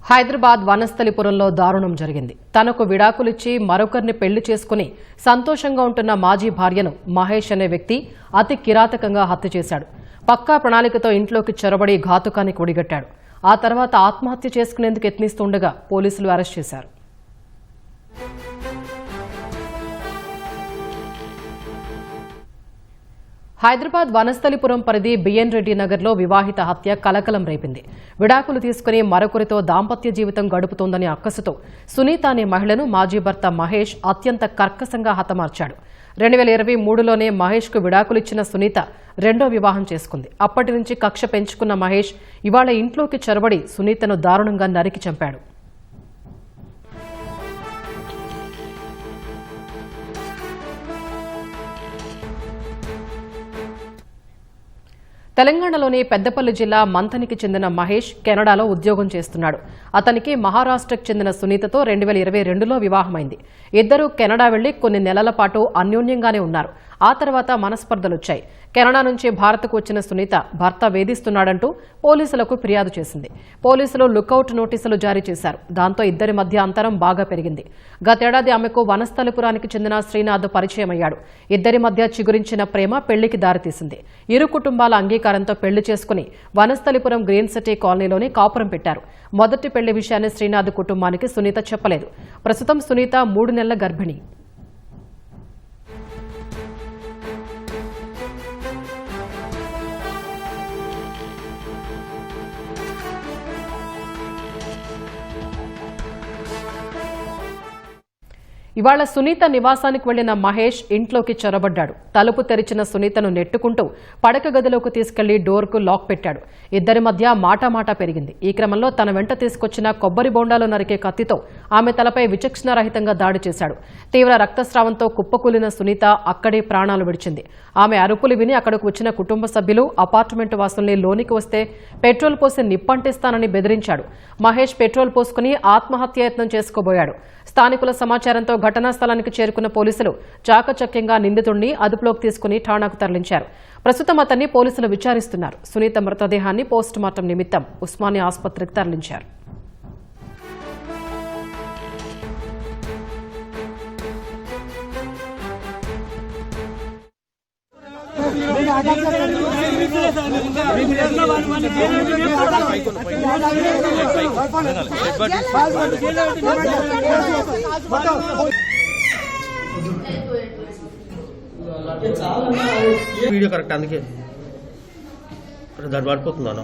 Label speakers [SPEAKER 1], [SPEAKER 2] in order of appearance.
[SPEAKER 1] హైదరాబాద్ వనస్థలిపురంలో దారుణం జరిగింది. తనకు విడాకులిచ్చి మరొకరిని పెళ్లి చేసుకుని సంతోషంగా ఉంటున్న మాజీ భార్యను మహేష్ అనే వ్యక్తి అతి కిరాతకంగా హత్య చేశాడు. పక్కా ప్రణాళికతో ఇంట్లోకి చొరబడి ఘాతుకానికి ఒడిగట్టాడు. ఆ తర్వాత ఆత్మహత్య చేసుకునేందుకు యత్నిస్తుండగా పోలీసులు అరెస్ట్ చేశారు. హైదరాబాద్ వనస్థలిపురం పరిధి బిఎన్ రెడ్డి నగర్లో వివాహిత హత్య కలకలం రేపింది. విడాకులు తీసుకుని మరొకరితో దాంపత్య జీవితం గడుపుతోందని అక్కసుతో సునీత అనే మహిళను మాజీ భర్త మహేష్ అత్యంత కర్కశంగా హతమార్చాడు. 2023లోనే మహేష్కు విడాకులిచ్చిన సునీత రెండో వివాహం చేసుకుంది. అప్పటి నుంచి కక్ష పెంచుకున్న మహేష్ ఇవాళ ఇంట్లోకి చొరబడి సునీతను దారుణంగా నరికి చంపాడు. తెలంగాణలోని పెద్దపల్లి జిల్లా మంథనికి చెందిన మహేష్ కెనడాలో ఉద్యోగం చేస్తున్నాడు. అతనికి మహారాష్ట్రకు చెందిన సునీతతో 2022లో వివాహమైంది. ఇద్దరూ కెనడా వెళ్లి కొన్ని నెలల పాటు అన్యోన్యంగానే ఉన్నారు. ఆ తర్వాత మనస్పర్ధలొచ్చాయి. కెనడా నుంచి భారత్కు వచ్చిన సునీత భర్త వేధిస్తున్నాడంటూ పోలీసులకు ఫిర్యాదు చేసింది. పోలీసులు లుకౌట్ నోటీసులు జారీ చేశారు. దాంతో ఇద్దరి మధ్య అంతరం బాగా పెరిగింది. గతేడాది ఆమెకు వనస్థలిపురానికి చెందిన శ్రీనాథ్ పరిచయమయ్యాడు. ఇద్దరి మధ్య చిగురించిన ప్రేమ పెళ్లికి దారితీసింది. ఇరు కుటుంబాల అంగీకారంతో పెళ్లి చేసుకుని వనస్థలిపురం గ్రీన్ సిటీ కాలనీలోని కాపురం పెట్టారు. మొదటి పెళ్లి విషయాన్ని శ్రీనాథ్ కుటుంబానికి సునీత చెప్పలేదు. ప్రస్తుతం సునీత 3 నెలల గర్భిణి. ఇవాళ సునీత నివాసానికి వెళ్లిన మహేష్ ఇంట్లోకి చొరబడ్డాడు. తలుపు తెరిచిన సునీతను నెట్టుకుంటూ పడక గదిలోకి తీసుకెళ్లి డోర్కు లాక్ పెట్టాడు. ఇద్దరి మధ్య మాటామాటా పెరిగింది. ఈ క్రమంలో తన వెంట తీసుకొచ్చిన కొబ్బరి బొండాలు నరికే కత్తితో ఆమె తలపై విచక్షణారహితంగా దాడి చేశాడు. తీవ్ర రక్తస్రావంతో కుప్పకూలిన సునీత అక్కడే ప్రాణాలు విడిచింది. ఆమె అరుపులు విని అక్కడకు వచ్చిన కుటుంబ సభ్యులు అపార్ట్మెంట్ వాసుల్ని లోనికి వస్తే పెట్రోల్ పోసి నిప్పంటిస్తానని బెదిరించాడు. మహేష్ పెట్రోల్ పోసుకుని ఆత్మహత్యాయత్నం చేసుకోబోయాడు. స్థానికుల సమాచారంతో ఘటనా స్థలానికి చేరుకున్న పోలీసులు చాకచక్యంగా నిందితుడిని అదుపులోకి తీసుకుని ఠాణాకు తరలించారు. ప్రస్తుతం అతన్ని పోలీసులు విచారిస్తున్నారు. సునీత మృతదేహాన్ని పోస్టుమార్టం నిమిత్తం ఉస్మానియా ఆసుపత్రికి తరలించారు.
[SPEAKER 2] వీడియో కరెక్ట్ అందుకే దాన్ని పడిపోతున్నాను.